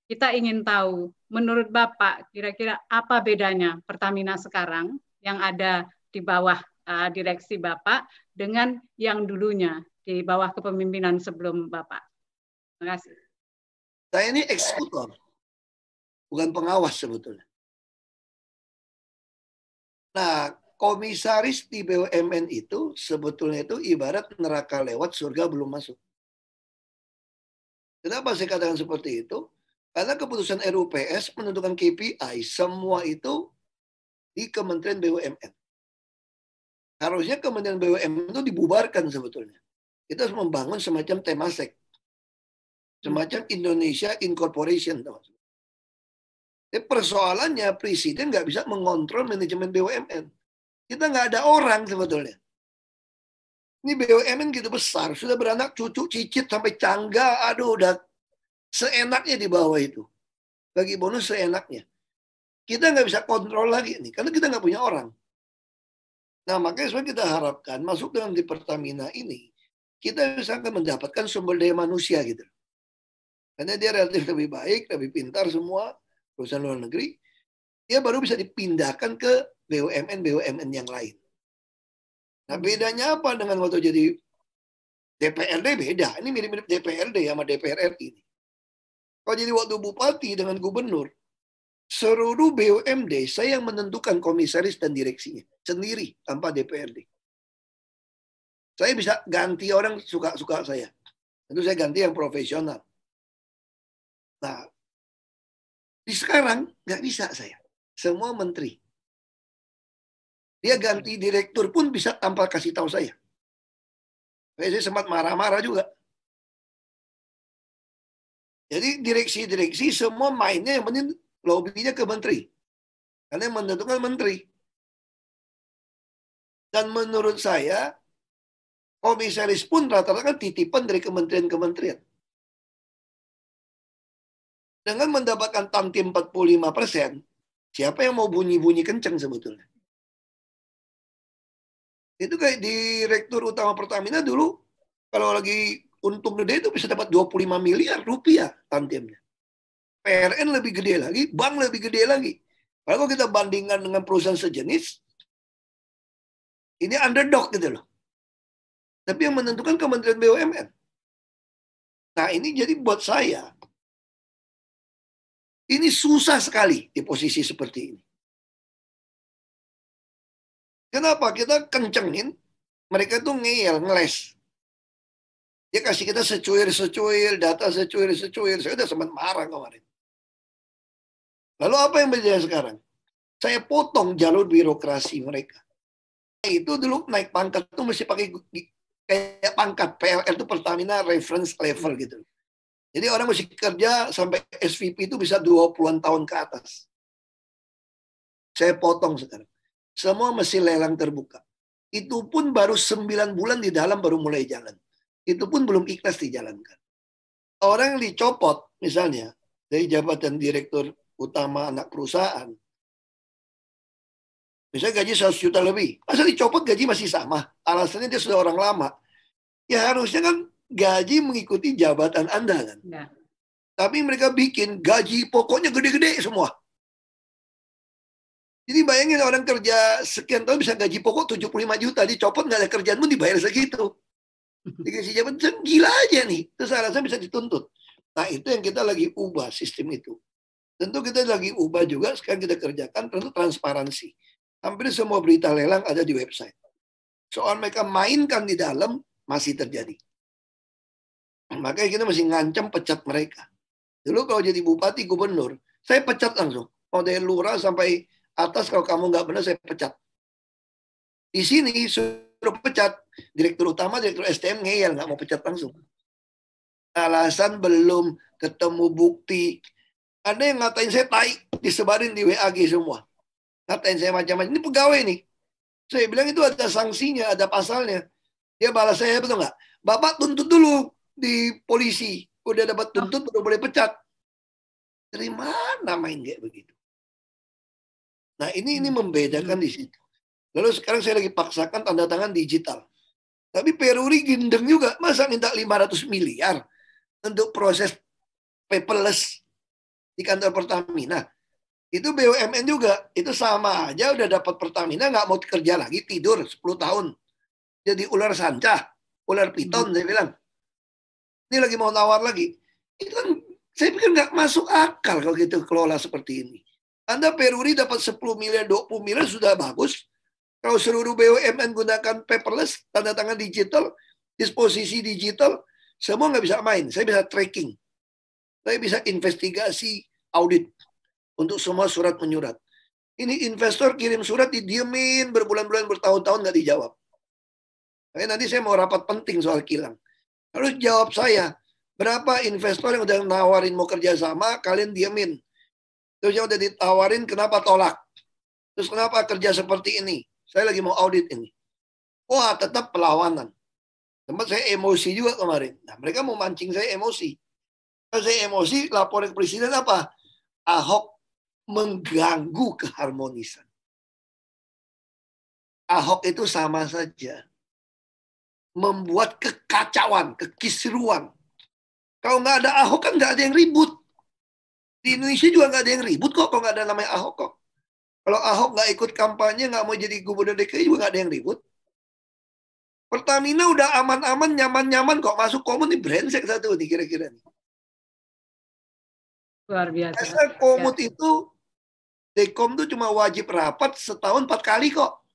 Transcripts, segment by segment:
kita ingin tahu, menurut Bapak, kira-kira apa bedanya Pertamina sekarang yang ada di bawah direksi Bapak dengan yang dulunya di bawah kepemimpinan sebelum Bapak? Terima kasih. Saya ini eksekutor, bukan pengawas sebetulnya. Nah, komisaris di BUMN itu sebetulnya itu ibarat neraka lewat, surga belum masuk. Kenapa saya katakan seperti itu? Karena keputusan RUPS menentukan KPI semua itu di Kementerian BUMN. Harusnya Kementerian BUMN itu dibubarkan sebetulnya. Kita harus membangun semacam Temasek. Semacam Indonesia Incorporation. Tapi persoalannya presiden nggak bisa mengontrol manajemen BUMN. Kita nggak ada orang sebetulnya. Ini BUMN gitu besar, sudah beranak cucu cicit sampai cangga, aduh udah seenaknya di bawah itu. Bagi bonus seenaknya. Kita nggak bisa kontrol lagi nih, karena kita nggak punya orang. Nah makanya sebenarnya kita harapkan masuk dengan di Pertamina ini, kita bisa mendapatkan sumber daya manusia gitu. Karena dia relatif lebih baik, lebih pintar semua, perusahaan luar negeri, dia baru bisa dipindahkan ke BUMN yang lain. Nah bedanya apa dengan waktu jadi DPRD beda. Ini mirip-mirip DPRD sama DPR RI. Kalau jadi waktu bupati dengan gubernur, seluruh BUMD saya yang menentukan komisaris dan direksinya sendiri tanpa DPRD. Saya bisa ganti orang suka-suka saya. Tentu saya ganti yang profesional. Nah, di sekarang nggak bisa saya. Semua menteri. Dia ganti direktur pun bisa tanpa kasih tahu saya. Saya sempat marah-marah juga. Jadi direksi-direksi semua mainnya yang penting lobbynya ke menteri. Karena yang menentukan menteri. Dan menurut saya, komisaris pun rata-rata kan titipan dari kementerian-kementerian. Dengan mendapatkan tantim 45%, siapa yang mau bunyi-bunyi kenceng sebetulnya? Itu kayak direktur utama Pertamina dulu, kalau lagi untung gede itu bisa dapat 25 miliar rupiah tantimnya. PRN lebih gede lagi, bank lebih gede lagi. Kalau kita bandingkan dengan perusahaan sejenis, ini underdog gitu loh. Tapi yang menentukan Kementerian BUMN. Nah ini jadi buat saya, ini susah sekali di posisi seperti ini. Kenapa? Kita kencengin, mereka tuh ngeyel, ngeles. Dia kasih kita secuil-secuil, data secuil-secuil. Saya udah sempat marah kemarin. Lalu apa yang berjaya sekarang? Saya potong jalur birokrasi mereka. Itu dulu naik pangkat tuh mesti pakai kayak pangkat. PLR itu Pertamina Reference Level gitu. Jadi orang mesti kerja sampai SVP itu bisa 20-an tahun ke atas. Saya potong sekarang. Semua mesti lelang terbuka. Itu pun baru 9 bulan di dalam baru mulai jalan. Itu pun belum ikhlas dijalankan. Orang yang dicopot misalnya dari jabatan direktur utama anak perusahaan. Misalnya gaji 100 juta lebih. Masa dicopot gaji masih sama? Alasannya dia sudah orang lama. Ya harusnya kan gaji mengikuti jabatan Anda kan. Ya. Tapi mereka bikin gaji pokoknya gede-gede semua. Jadi bayangin orang kerja sekian tahun bisa gaji pokok 75 juta. Dicopot nggak ada kerjaan pun dibayar segitu. Dikasih jabatan gila aja nih. Terus alasan bisa dituntut. Nah itu yang kita lagi ubah sistem itu. Tentu kita lagi ubah juga sekarang kita kerjakan tentu transparansi. Hampir semua berita lelang ada di website. Soal mereka mainkan di dalam masih terjadi. Makanya kita masih ngancam pecat mereka. Dulu kalau jadi bupati gubernur, saya pecat langsung. Mau dari lurah sampai atas kalau kamu nggak benar saya pecat. Di sini suruh pecat direktur utama, direktur SDM ngeyel nggak mau pecat langsung. Alasan belum ketemu bukti. Ada yang ngatain saya tai, disebarin di WAG semua. Ngatain saya macam-macam. Ini pegawai nih. Saya bilang itu ada sanksinya, ada pasalnya. Dia balas saya, betul nggak? Bapak tuntut dulu di polisi. Udah dapat tuntut, baru boleh pecat. Dari mana main kayak begitu? Nah ini membedakan di situ. Lalu sekarang saya lagi paksakan tanda tangan digital. Tapi Peruri gendeng juga. Masa minta 500 miliar untuk proses paperless. di kantor Pertamina. Itu BUMN juga. Itu sama aja udah dapat Pertamina, nggak mau kerja lagi, tidur 10 tahun. Jadi ular sanca, ular piton, saya bilang. Ini lagi mau nawar lagi. Itu kan saya pikir nggak masuk akal kalau gitu kelola seperti ini. Anda Peruri dapat 10 miliar, 20 miliar sudah bagus. Kalau seluruh BUMN gunakan paperless, tanda tangan digital, disposisi digital, semua nggak bisa main. Saya bisa tracking. Saya bisa investigasi, audit untuk semua surat menyurat. Ini investor kirim surat, didiemin berbulan-bulan, bertahun-tahun nggak dijawab. Nanti saya mau rapat penting soal kilang. Harus jawab saya, berapa investor yang udah nawarin mau kerjasama, kalian diemin. Terus yang udah ditawarin, kenapa tolak? Terus kenapa kerja seperti ini? Saya lagi mau audit ini. Wah, tetap perlawanan. Tempat saya emosi juga kemarin. Nah, mereka mau mancing saya emosi. Kalau saya emosi, laporan ke presiden apa? Ahok mengganggu keharmonisan. Ahok itu sama saja membuat kekacauan, kekisruan. Kalau nggak ada Ahok kan nggak ada yang ribut. Di Indonesia juga nggak ada yang ribut kok kalau nggak ada namanya Ahok kok. Kalau Ahok nggak ikut kampanye, nggak mau jadi gubernur DKI juga nggak ada yang ribut. Pertamina udah aman-aman, nyaman-nyaman kok masuk komun nih brengsek satu nih kira-kira nih. Luar biasa. Asal komut itu, Dekom tuh cuma wajib rapat setahun 4 kali kok.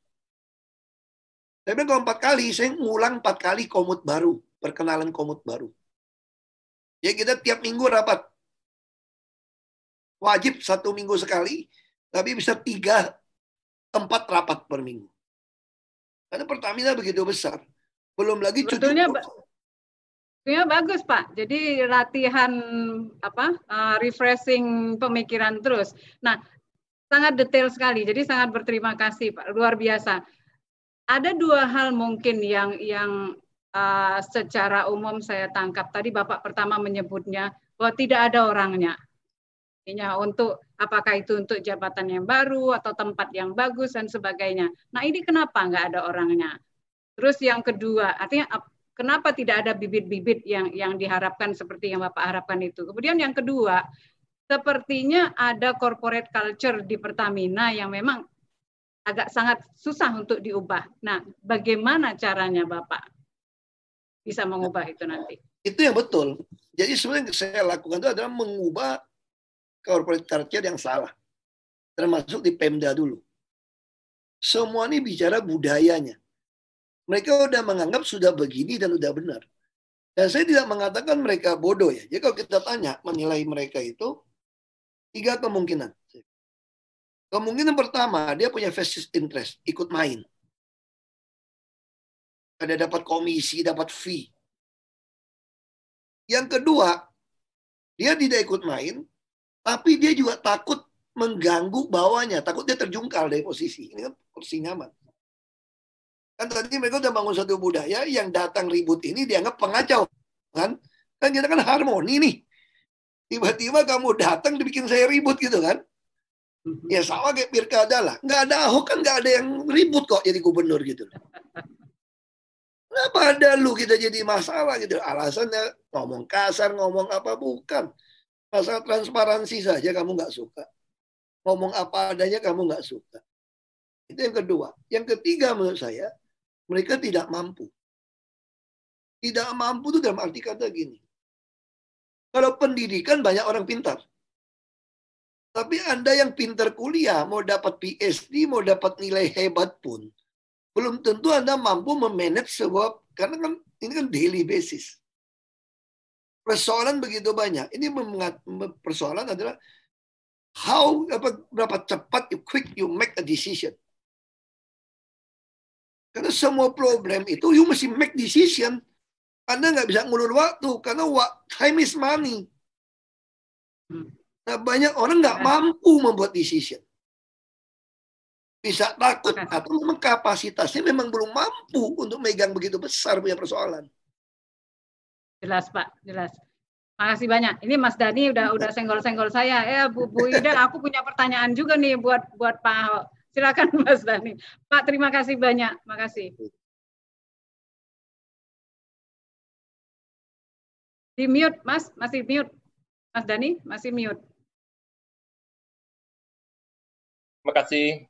Saya bilang kalau 4 kali, saya ngulang 4 kali komut baru, perkenalan komut baru. Ya kita tiap minggu rapat. Wajib 1 minggu sekali, tapi bisa 3-4 rapat per minggu. Karena Pertamina begitu besar. Belum lagi sebetulnya bagus Pak. Jadi latihan refreshing pemikiran terus. Nah, sangat detail sekali. Jadi sangat berterima kasih Pak. Luar biasa. Ada 2 hal mungkin yang secara umum saya tangkap. Tadi Bapak pertama menyebutnya bahwa tidak ada orangnya. Untuk apakah itu untuk jabatan yang baru atau tempat yang bagus dan sebagainya. Nah, ini kenapa nggak ada orangnya? Terus yang kedua, artinya kenapa tidak ada bibit-bibit yang diharapkan seperti yang Bapak harapkan itu? Kemudian yang kedua, sepertinya ada corporate culture di Pertamina yang memang agak sangat susah untuk diubah. Nah, bagaimana caranya Bapak bisa mengubah itu nanti? Itu yang betul. Jadi sebenarnya yang saya lakukan itu adalah mengubah corporate culture yang salah. Termasuk di Pemda dulu. Semua ini bicara budayanya. Mereka udah menganggap sudah begini dan udah benar. Dan saya tidak mengatakan mereka bodoh ya. Jadi kalau kita tanya menilai mereka itu 3 kemungkinan. Kemungkinan pertama, dia punya vested interest, ikut main. Ada dapat komisi, dapat fee. Yang kedua, dia tidak ikut main, tapi dia juga takut mengganggu bawahnya, takut dia terjungkal dari posisi. Ini kan posisi nyaman. Kan tadi mereka udah bangun satu budaya yang datang ribut ini dianggap pengacau. Kan kita kan harmoni nih. Tiba-tiba kamu datang dibikin saya ribut gitu kan. Ya sama kayak pilkada lah. Nggak ada Ahok kan nggak ada yang ribut kok jadi gubernur gitu. Kenapa ada lu kita jadi masalah gitu. Alasannya ngomong kasar, ngomong apa, bukan. Masalah transparansi saja kamu nggak suka. Ngomong apa adanya kamu nggak suka. Itu yang kedua. Yang ketiga menurut saya, mereka tidak mampu. Tidak mampu itu dalam arti kata gini. Kalau pendidikan banyak orang pintar. Tapi Anda yang pintar kuliah, mau dapat PhD, mau dapat nilai hebat pun, belum tentu Anda mampu memanage sebuah, karena kan ini kan daily basis. Persoalan begitu banyak. Ini persoalan adalah berapa cepat you make a decision. Karena semua problem itu you mesti make decision. Anda nggak bisa ngulur waktu karena time is money. Nah, banyak orang nggak mampu membuat decision. Bisa takut atau memang kapasitasnya memang belum mampu untuk megang begitu besar punya persoalan. Jelas Pak, jelas. Makasih banyak. Ini Mas Dhani udah senggol-senggol saya. Bu Ida, aku punya pertanyaan juga nih buat Pak Ahok. Silakan Mas Dhani. Pak, terima kasih banyak. Makasih. Di mute, Mas. Masih mute. Mas Dhani, masih mute. kasih.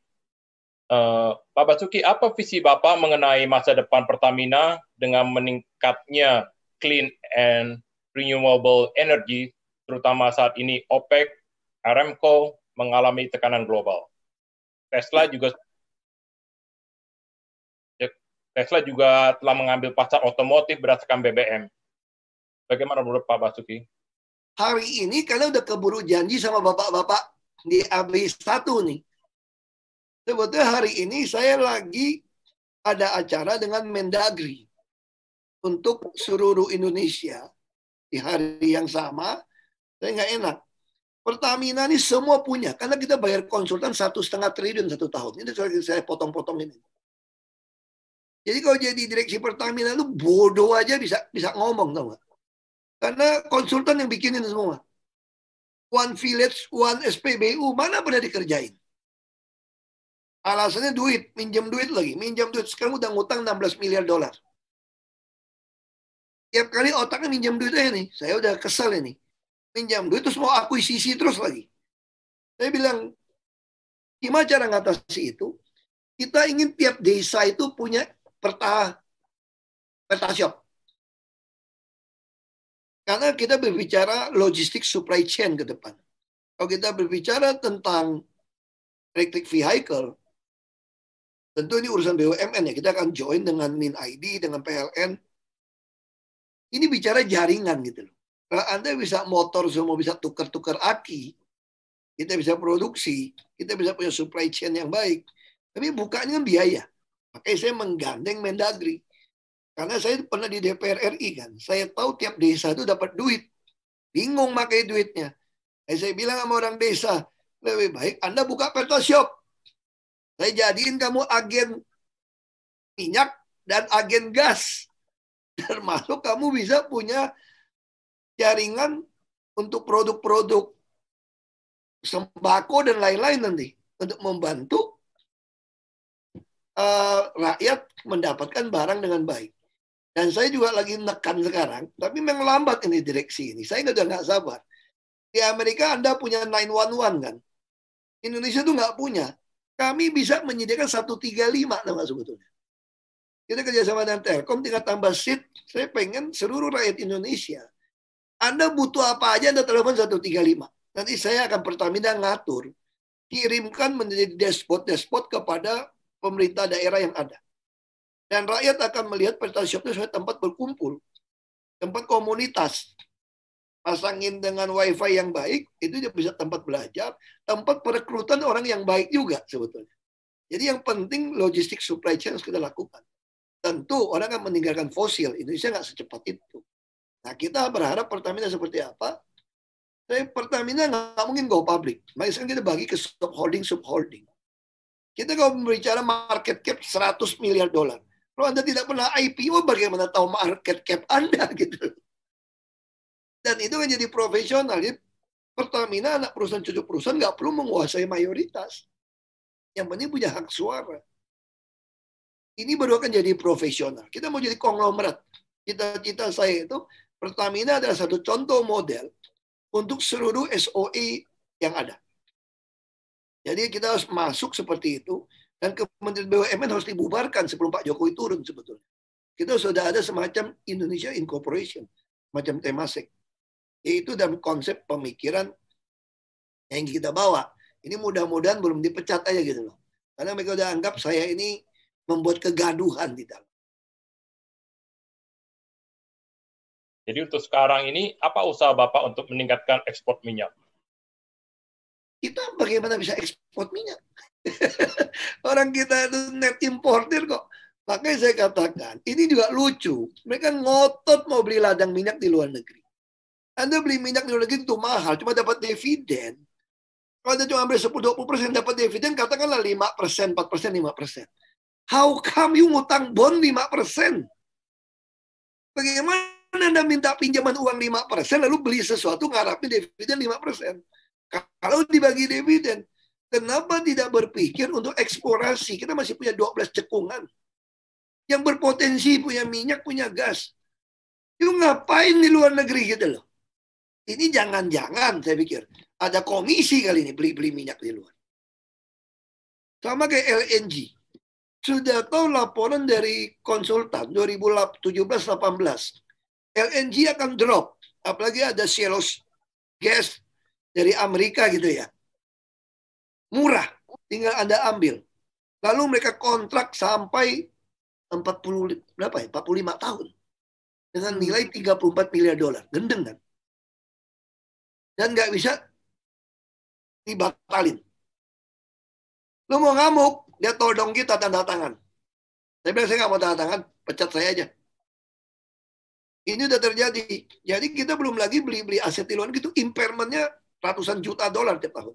Pak Basuki, apa visi Bapak mengenai masa depan Pertamina dengan meningkatnya clean and renewable energy, terutama saat ini OPEC, Aramco mengalami tekanan global. Tesla juga telah mengambil pasar otomotif berdasarkan BBM. Bagaimana menurut Pak Basuki? Hari ini kalian udah keburu janji sama bapak-bapak di AB1 nih. Sebetulnya hari ini saya lagi ada acara dengan Mendagri untuk seluruh Indonesia di hari yang sama. Saya nggak enak. Pertamina ini semua punya, karena kita bayar konsultan 1,5 triliun 1 tahun. Ini saya potong-potong ini. Jadi kalau jadi direksi Pertamina lu bodoh aja bisa ngomong, tau nggak? Karena konsultan yang bikinin semua. One Village, One SPBU, mana pernah dikerjain? Alasannya duit, minjem duit lagi. Minjem duit, sekarang udah ngutang 16 miliar dolar. Tiap kali otaknya minjem duit aja nih. Saya udah kesel ini. Minjam duit terus mau akuisisi terus lagi. Saya bilang, gimana cara ngatasi itu? Kita ingin tiap desa itu punya shop. Karena kita berbicara logistik supply chain ke depan. Kalau kita berbicara tentang electric vehicle, tentu ini urusan BUMN ya. Kita akan join dengan MinID, dengan PLN. Ini bicara jaringan gitu loh. Kalau Anda bisa motor semua bisa tukar-tukar aki, kita bisa produksi, kita bisa punya supply chain yang baik. Tapi bukannya biaya. Makanya saya menggandeng Mendagri. Karena saya pernah di DPR RI kan. Saya tahu tiap desa itu dapat duit. Bingung pakai duitnya. Saya bilang sama orang desa, lebih baik Anda buka Pertashop. Saya jadiin kamu agen minyak dan agen gas. Termasuk kamu bisa punya jaringan untuk produk-produk sembako dan lain-lain nanti. Untuk membantu rakyat mendapatkan barang dengan baik. Dan saya juga lagi nekan sekarang, tapi memang lambat ini direksi ini. Saya udah nggak sabar. Di Amerika Anda punya 911 kan? Indonesia tuh nggak punya. Kami bisa menyediakan 135 nama sebetulnya. Kita kerjasama dengan Telkom, tinggal tambah seat. Saya pengen seluruh rakyat Indonesia. Anda butuh apa aja, Anda telepon 135. Nanti saya akan Pertamina ngatur. Kirimkan menjadi dashboard kepada pemerintah daerah yang ada. Dan rakyat akan melihat Pertashop itu sebagai tempat berkumpul. Tempat komunitas. Pasangin dengan wifi yang baik, itu dia bisa tempat belajar. Tempat perekrutan orang yang baik juga sebetulnya. Jadi yang penting logistik supply chain harus kita lakukan. Tentu orang akan meninggalkan fosil. Indonesia nggak secepat itu. Nah kita berharap Pertamina seperti apa? Pertamina nggak mungkin go public. Makanya kita bagi ke subholding. Kita kalau berbicara market cap 100 miliar dolar. Kalau Anda tidak pernah IPO, bagaimana tahu market cap Anda gitu. Dan itu kan jadi profesional. Jadi Pertamina anak perusahaan cucu perusahaan nggak perlu menguasai mayoritas. Yang penting punya hak suara. Ini baru akan jadi profesional. Kita mau jadi konglomerat. Cita-cita saya itu Pertamina adalah satu contoh model untuk seluruh SOE yang ada. Jadi kita harus masuk seperti itu dan Kementerian BUMN harus dibubarkan sebelum Pak Jokowi turun sebetulnya. Kita sudah ada semacam Indonesia Incorporation, macam Temasek. Itu dalam konsep pemikiran yang kita bawa. Ini mudah-mudahan belum dipecat aja gitu loh. Karena mereka udah anggap saya ini membuat kegaduhan di dalam. Jadi untuk sekarang ini, apa usaha Bapak untuk meningkatkan ekspor minyak? Kita bagaimana bisa ekspor minyak? Orang kita itu net importer kok. Makanya saya katakan, ini juga lucu. Mereka ngotot mau beli ladang minyak di luar negeri. Anda beli minyak di luar negeri itu mahal, cuma dapat dividen. Kalau Anda cuma ambil 10-20% dapat dividen, katakanlah 5%, 4%, 5%. How come you ngutang bond 5%? Bagaimana Anda minta pinjaman uang 5%, lalu beli sesuatu ngarapin dividen 5%? Kalau dibagi dividen, kenapa tidak berpikir untuk eksplorasi? Kita masih punya 12 cekungan. Yang berpotensi punya minyak, punya gas. You ngapain di luar negeri gitu loh? Ini jangan-jangan saya pikir. Ada komisi kali ini beli-beli minyak di luar. Sama kayak LNG. Sudah tahu laporan dari konsultan 2017-18. LNG akan drop. Apalagi ada shale gas dari Amerika gitu ya. Murah. Tinggal Anda ambil. Lalu mereka kontrak sampai 45 tahun. Dengan nilai 34 miliar dolar. Gendeng kan? Dan nggak bisa dibatalin. Lu mau ngamuk, dia todong kita tanda tangan. Saya bilang saya nggak mau tanda tangan, pecat saya aja. Ini udah terjadi. Jadi kita belum lagi beli aset di luar gitu, impairmentnya ratusan juta dolar tiap tahun.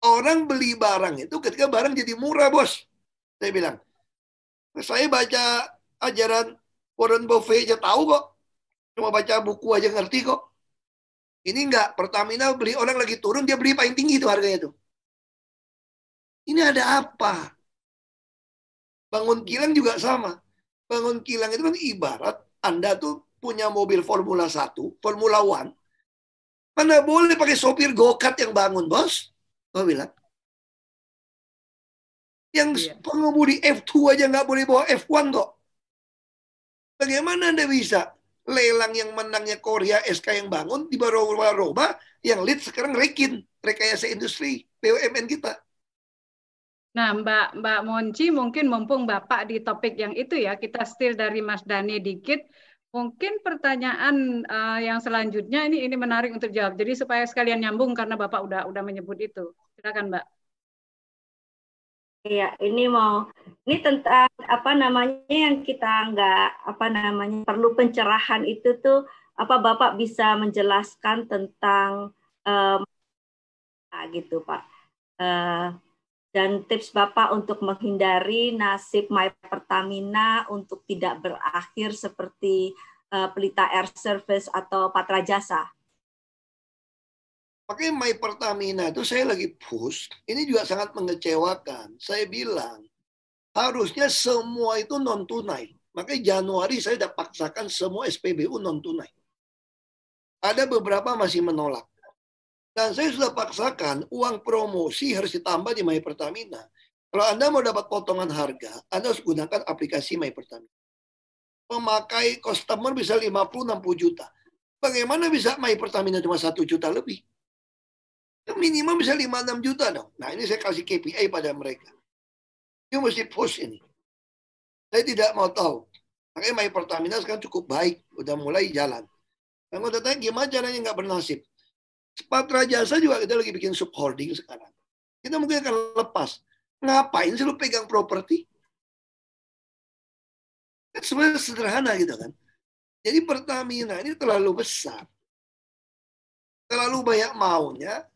Orang beli barang itu ketika barang jadi murah, bos. Saya bilang, saya baca ajaran Warren Buffett aja tahu kok. Cuma baca buku aja ngerti kok. Ini enggak, Pertamina beli orang lagi turun, dia beli paling tinggi itu harganya itu. Ini ada apa? Bangun kilang juga sama. Bangun kilang itu kan ibarat Anda tuh punya mobil Formula 1, Formula One. Mana boleh pakai sopir go-kart yang bangun, bos? Gue bilang. Yang pengemudi F2 aja nggak boleh bawa F1 kok. Bagaimana Anda bisa? Lelang yang menangnya Korea SK yang bangun, di Baroba, yang lead sekarang Rekin, rekayasa industri, BUMN kita. Nah, Mbak Monci, mungkin mumpung Bapak di topik yang itu ya, kita steal dari Mas Dani dikit. Mungkin pertanyaan yang selanjutnya ini menarik untuk jawab. Jadi supaya sekalian nyambung karena Bapak udah menyebut itu. Silakan, Mbak. Iya, ini tentang apa namanya yang kita perlu pencerahan itu tuh Bapak bisa menjelaskan tentang gitu Pak. Dan tips Bapak untuk menghindari nasib My Pertamina untuk tidak berakhir seperti Pelita Air Service atau Patra Jasa. Makanya My Pertamina itu saya lagi push, ini juga sangat mengecewakan. Saya bilang, harusnya semua itu non-tunai. Makanya Januari saya udah paksakan semua SPBU non-tunai. Ada beberapa masih menolak. Dan saya sudah paksakan uang promosi harus ditambah di My Pertamina. Kalau Anda mau dapat potongan harga, Anda harus gunakan aplikasi My Pertamina. Pemakai customer bisa 50-60 juta. Bagaimana bisa My Pertamina cuma 1 juta lebih? Minimal bisa 5-6 juta dong. Nah ini saya kasih KPI pada mereka. You mesti push ini. Saya tidak mau tahu. Makanya My Pertamina sekarang cukup baik. Udah mulai jalan. Dan mau tanya gimana caranya nggak bernasib. Patra Jasa juga kita lagi bikin subholding sekarang. Kita mungkin akan lepas. Ngapain sih lu pegang properti? Kan sebenarnya sederhana gitu kan. Jadi Pertamina ini terlalu besar. Terlalu banyak maunya.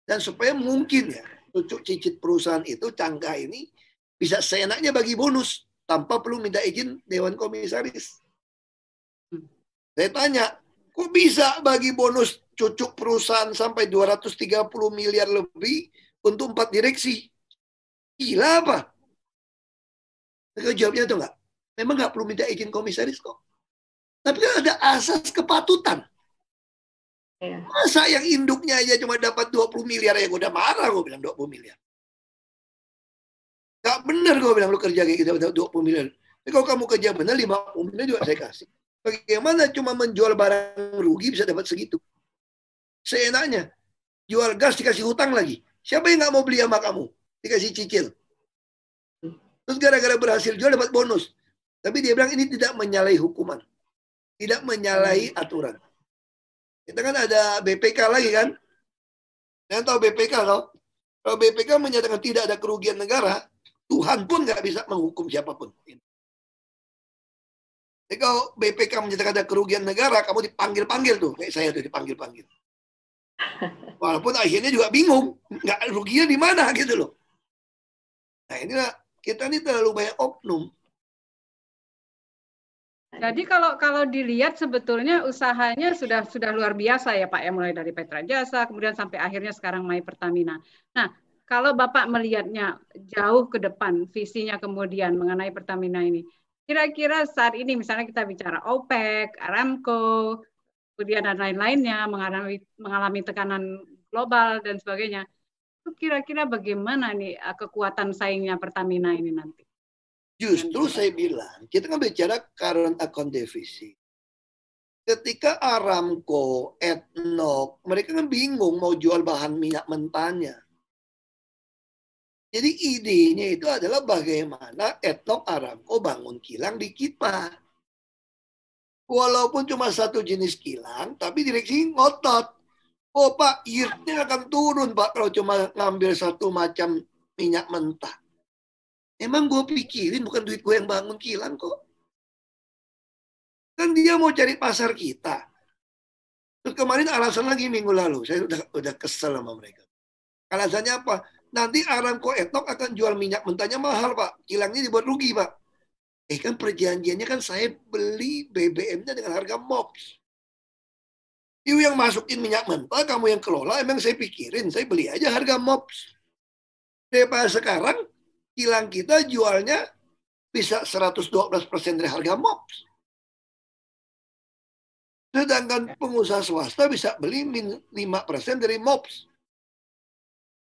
Dan supaya mungkin ya, cucuk cicit perusahaan itu, Cangga ini, bisa seenaknya bagi bonus. Tanpa perlu minta izin Dewan Komisaris. Saya tanya, kok bisa bagi bonus cucuk perusahaan sampai 230 miliar lebih untuk 4 direksi? Gila apa? Mereka jawabnya itu enggak. Memang enggak perlu minta izin komisaris kok. Tapi kan ada asas kepatutan. Masa yang induknya aja cuma dapat 20 miliar ya gue udah marah gue bilang 20 miliar. Gak bener gue bilang lu kerja kayak gitu 20 miliar. Tapi kalau kamu kerja bener 50 miliar juga saya kasih. Bagaimana cuma menjual barang rugi bisa dapat segitu? Seenaknya. Jual gas dikasih hutang lagi. Siapa yang gak mau beli sama kamu? Dikasih cicil. Terus gara-gara berhasil jual dapat bonus. Tapi dia bilang ini tidak menyalahi hukuman. Tidak menyalahi aturan. Kita kan ada BPK lagi kan? Kalian tahu BPK loh? Kalau BPK menyatakan tidak ada kerugian negara, Tuhan pun nggak bisa menghukum siapapun. Jadi kalau BPK menyatakan ada kerugian negara, kamu dipanggil-panggil tuh. Kayak saya tuh dipanggil-panggil. Walaupun akhirnya juga bingung. Nggak ruginya di mana gitu loh. Nah inilah, kita ini terlalu banyak oknum. Jadi kalau dilihat sebetulnya usahanya sudah luar biasa ya Pak ya, mulai dari Petra Jasa kemudian sampai akhirnya sekarang My Pertamina. Nah, kalau Bapak melihatnya jauh ke depan visinya kemudian mengenai Pertamina ini. Kira-kira saat ini misalnya kita bicara OPEC, Aramco, kemudian dan lain-lainnya mengalami tekanan global dan sebagainya. Itu kira-kira bagaimana nih kekuatan saingnya Pertamina ini nanti? Justru saya bilang, kita kan bicara current account deficit. Ketika Aramco, ADNOC, mereka kan bingung mau jual bahan minyak mentahnya. Jadi idenya itu adalah bagaimana ADNOC, Aramco bangun kilang di kita. Walaupun cuma satu jenis kilang, tapi direksi ngotot. Oh Pak, yield-nya akan turun Pak kalau cuma ngambil satu macam minyak mentah. Emang gue pikirin bukan duit gue yang bangun kilang kok. Kan dia mau cari pasar kita. Terus kemarin alasan lagi minggu lalu, saya udah kesel sama mereka. Alasannya apa? Nanti Aramco ADNOC akan jual minyak mentahnya mahal Pak. Kilangnya dibuat rugi Pak. Kan perjanjiannya kan saya beli BBM-nya dengan harga MOPS. You yang masukin minyak mentah, kamu yang kelola, emang saya pikirin, saya beli aja harga MOPS. Daripada sekarang, kilang kita jualnya bisa 112% dari harga MOPS. Sedangkan pengusaha swasta bisa beli 5% dari MOPS.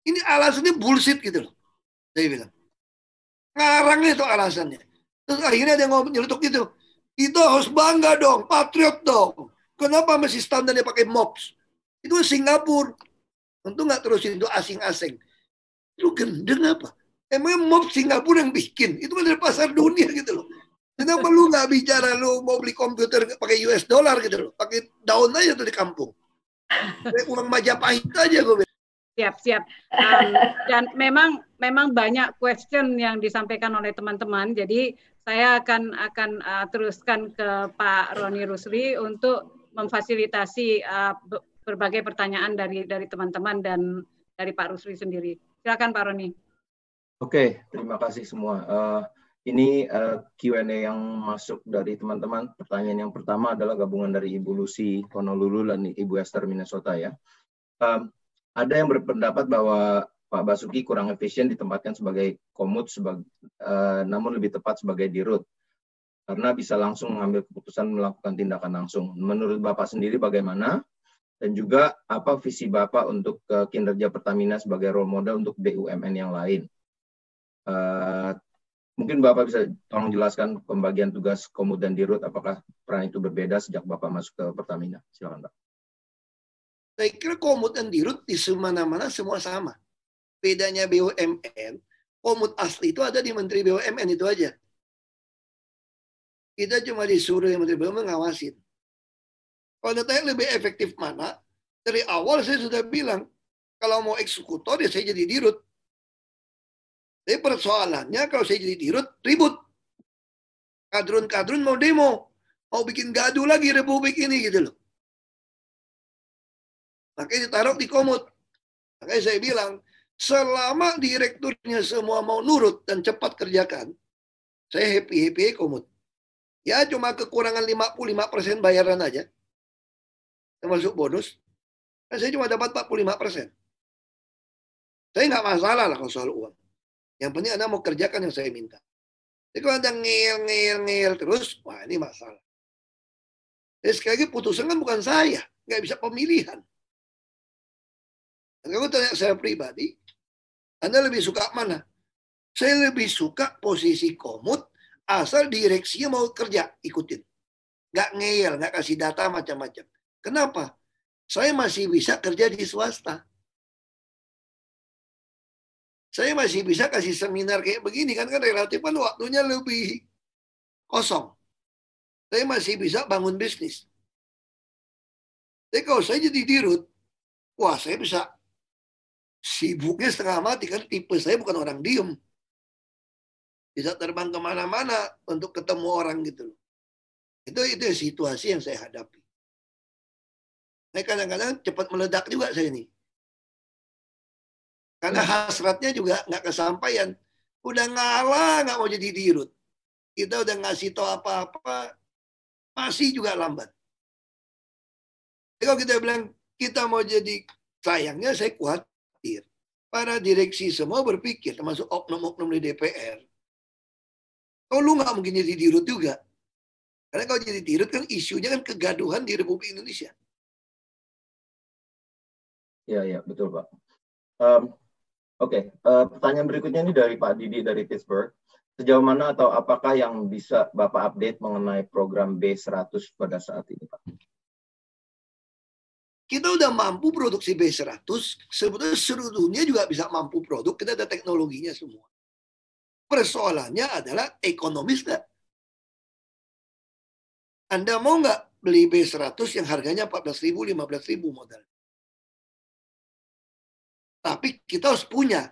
Ini alasannya bullshit gitu loh. Saya bilang. Ngarang itu alasannya. Terus akhirnya ada yang ngomong nyelutuk gitu. Kita harus bangga dong, patriot dong. Kenapa masih standarnya pakai MOPS? Itu Singapura. Tentu nggak terusin itu asing-asing. Lu gendeng apa? Emang MOPS Singapura yang bikin? Itu kan dari pasar dunia gitu loh. Kenapa lu nggak bicara lu mau beli komputer pakai US dollar gitu loh? Pakai daun aja tuh di kampung. Pakai uang Majapahit aja gue. Siap. Dan memang banyak question yang disampaikan oleh teman-teman. Jadi saya akan teruskan ke Pak Roni Rusli untuk memfasilitasi berbagai pertanyaan dari teman-teman dan dari Pak Rusli sendiri. Silakan Pak Roni. Oke, terima kasih semua. Ini Q&A yang masuk dari teman-teman. Pertanyaan yang pertama adalah gabungan dari Ibu Lucy Honolulu dan Ibu Esther Minnesota ya. Ada yang berpendapat bahwa Pak Basuki kurang efisien ditempatkan sebagai komut, namun lebih tepat sebagai dirut. Karena bisa langsung mengambil keputusan melakukan tindakan langsung. Menurut Bapak sendiri bagaimana? Dan juga apa visi Bapak untuk kinerja Pertamina sebagai role model untuk BUMN yang lain? Mungkin Bapak bisa tolong jelaskan pembagian tugas komut dan dirut, apakah peran itu berbeda sejak Bapak masuk ke Pertamina? Silakan Pak. Saya kira komut dan dirut di mana-mana semua sama. Bedanya BUMN, komut asli itu ada di Menteri BUMN itu aja. Kita cuma disuruh yang Menteri BUMN ngawasin. Kalau ditanya lebih efektif mana, dari awal saya sudah bilang, kalau mau eksekutor ya saya jadi dirut. Tapi persoalannya kalau saya jadi dirut, ribut. Kadrun-kadrun mau demo, mau bikin gaduh lagi republik ini gitu loh. Makanya ditaruh di komut. Makanya saya bilang, selama direkturnya semua mau nurut dan cepat kerjakan, saya happy komut. Ya cuma kekurangan 55% bayaran aja. Termasuk bonus. Dan saya cuma dapat 45%. Saya nggak masalah lah kalau soal uang. Yang penting Anda mau kerjakan yang saya minta. Jadi kalau Anda ngeyel terus, wah ini masalah. Jadi sekali lagi putusan kan bukan saya. Nggak bisa pemilihan. Dan kalau tanya saya pribadi, Anda lebih suka mana? Saya lebih suka posisi komut, asal direksinya mau kerja, ikutin. Nggak ngeyel, nggak kasih data macam-macam. Kenapa? Saya masih bisa kerja di swasta. Saya masih bisa kasih seminar kayak begini, kan relatif kan waktunya lebih kosong. Saya masih bisa bangun bisnis. Tapi kalau saya jadi dirut, wah saya bisa sibuknya setengah mati, kan tipe saya bukan orang diem. Bisa terbang kemana-mana untuk ketemu orang gitu. Itu situasi yang saya hadapi. Saya kadang-kadang cepat meledak juga saya ini. Karena hasratnya juga nggak kesampaian. Udah ngalah, nggak mau jadi dirut. Kita udah ngasih tahu apa-apa, masih juga lambat. Jadi kalau kita bilang kita mau jadi, sayangnya saya khawatir. Para direksi semua berpikir, termasuk oknum-oknum di DPR. Kalau lu nggak mungkin jadi dirut juga. Karena kalau jadi dirut kan isunya kan kegaduhan di Republik Indonesia. Ya, betul Pak. Oke, pertanyaan berikutnya ini dari Pak Didi dari Pittsburgh. Sejauh mana atau apakah yang bisa Bapak update mengenai program B100 pada saat ini, Pak? Kita udah mampu produksi B100, sebetulnya seluruh dunia juga bisa mampu produk, kita ada teknologinya semua. Persoalannya adalah ekonomis nggak? Anda mau nggak beli B100 yang harganya 14.000, 15.000 modal? Tapi kita harus punya.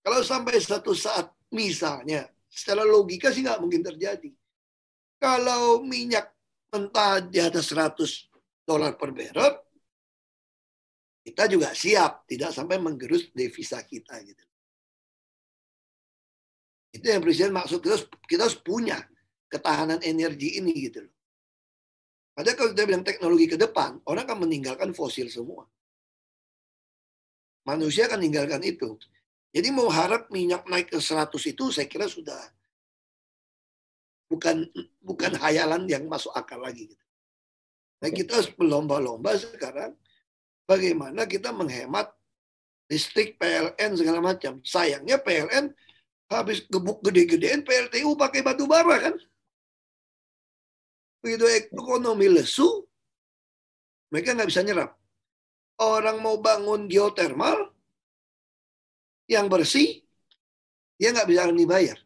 Kalau sampai satu saat misalnya, secara logika sih nggak mungkin terjadi. Kalau minyak mentah di atas $100 per barrel, kita juga siap, tidak sampai menggerus devisa kita gitu. Itu yang Presiden maksud, kita harus punya ketahanan energi ini gitu loh. Padahal kalau kita bilang teknologi ke depan, orang akan meninggalkan fosil semua. Manusia akan meninggalkan itu. Jadi mau harap minyak naik ke 100 itu saya kira sudah bukan hayalan yang masuk akal lagi gitu. Nah, kita harus berlomba-lomba sekarang bagaimana kita menghemat listrik, PLN segala macam. Sayangnya PLN habis gebuk gede-gedean, PLTU pakai batu bara kan. Begitu ekonomi lesu, mereka nggak bisa nyerap. Orang mau bangun geotermal yang bersih, dia nggak bisa dibayar.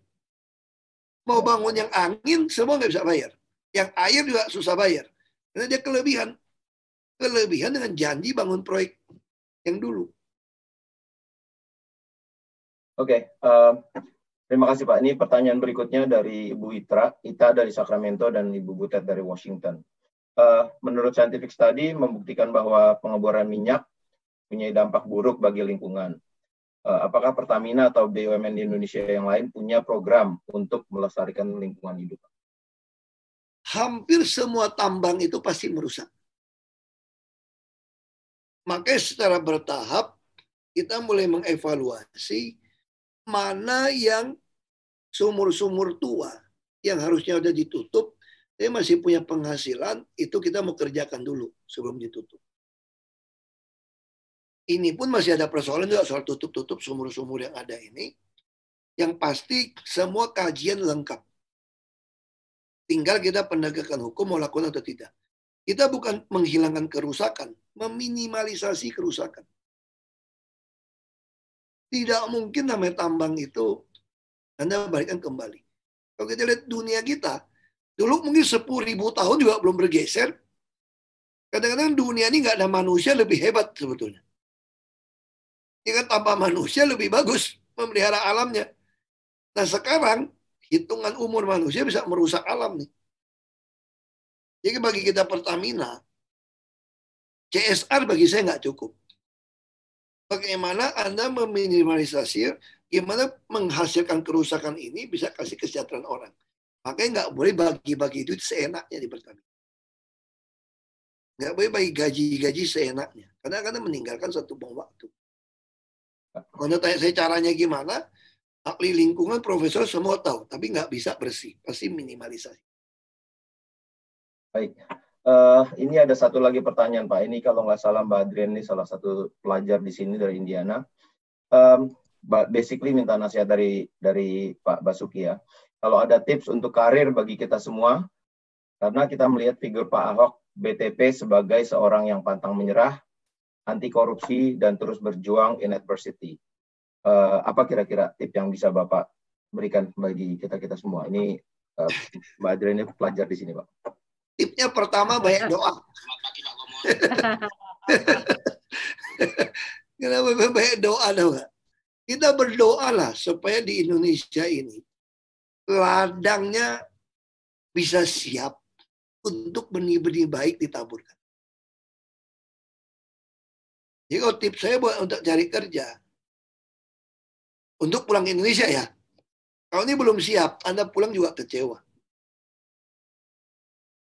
Mau bangun yang angin, semua nggak bisa bayar. Yang air juga susah bayar. Karena dia kelebihan dengan janji bangun proyek yang dulu. Oke, terima kasih Pak. Ini pertanyaan berikutnya dari Ibu Ita dari Sacramento dan Ibu Butet dari Washington. Menurut scientific study membuktikan bahwa pengeboran minyak punya dampak buruk bagi lingkungan. Apakah Pertamina atau BUMN di Indonesia yang lain punya program untuk melestarikan lingkungan hidup? Hampir semua tambang itu pasti merusak. Makanya secara bertahap kita mulai mengevaluasi mana yang sumur-sumur tua yang harusnya udah ditutup, tapi masih punya penghasilan, itu kita mau kerjakan dulu sebelum ditutup. Ini pun masih ada persoalan juga soal tutup-tutup sumur-sumur yang ada ini. Yang pasti semua kajian lengkap. Tinggal kita penegakan hukum mau lakukan atau tidak. Kita bukan menghilangkan kerusakan, meminimalisasi kerusakan. Tidak mungkin namanya tambang itu Anda balikkan kembali. Kalau kita lihat dunia kita, dulu mungkin 10.000 tahun juga belum bergeser. Kadang-kadang dunia ini nggak ada manusia lebih hebat sebetulnya. Ini kan tanpa manusia lebih bagus memelihara alamnya. Nah sekarang, hitungan umur manusia bisa merusak alam nih. Jadi bagi kita Pertamina, CSR bagi saya nggak cukup. Bagaimana Anda meminimalisasi, gimana menghasilkan kerusakan ini bisa kasih kesejahteraan orang. Makanya nggak boleh bagi-bagi duit seenaknya di Pertamina. Nggak boleh bagi gaji-gaji seenaknya. Karena akan meninggalkan satu bom waktu. Kalau tanya saya caranya gimana, ahli lingkungan, profesor semua tahu. Tapi nggak bisa bersih. Pasti minimalisasi. Baik. Ini ada satu lagi pertanyaan Pak. Ini kalau nggak salah Mbak Adrian ini salah satu pelajar di sini dari Indiana. Basically minta nasihat dari Pak Basuki ya. Kalau ada tips untuk karir bagi kita semua, karena kita melihat figur Pak Ahok BTP sebagai seorang yang pantang menyerah, anti korupsi dan terus berjuang in adversity. Apa kira-kira tips yang bisa Bapak berikan bagi kita semua? Ini Mbak Adrian ini pelajar di sini Pak. Tipsnya pertama banyak doa. Kenapa banyak doa dong? Kita berdoalah supaya di Indonesia ini ladangnya bisa siap untuk benih-benih baik ditaburkan. Jadi kalau tips saya buat untuk cari kerja, untuk pulang ke Indonesia ya. Kalau ini belum siap, Anda pulang juga kecewa.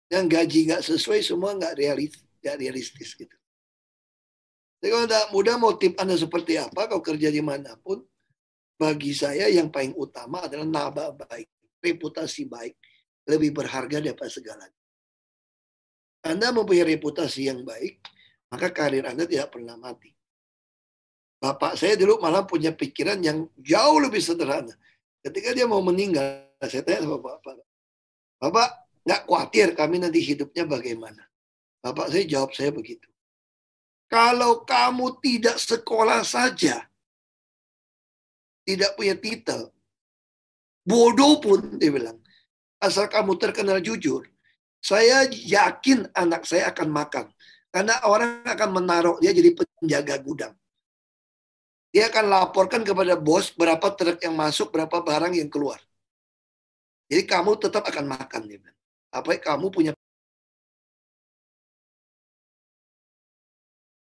Yang gaji nggak sesuai, semua nggak realistis gitu. Jadi kalau tidak mudah mau tip Anda seperti apa, kalau kerja dimanapun, bagi saya yang paling utama adalah naba baik, reputasi baik, lebih berharga daripada segalanya. Anda mempunyai reputasi yang baik, maka karir Anda tidak pernah mati. Bapak saya dulu malah punya pikiran yang jauh lebih sederhana. Ketika dia mau meninggal, saya tanya sama Bapak, Bapak nggak khawatir kami nanti hidupnya bagaimana? Bapak saya jawab saya begitu. Kalau kamu tidak sekolah saja, tidak punya titel, bodoh pun, dia bilang, asal kamu terkenal jujur, saya yakin anak saya akan makan. Karena orang akan menaruh dia jadi penjaga gudang. Dia akan laporkan kepada bos berapa truk yang masuk, berapa barang yang keluar. Jadi kamu tetap akan makan. Dia bilang. Apalagi kamu punya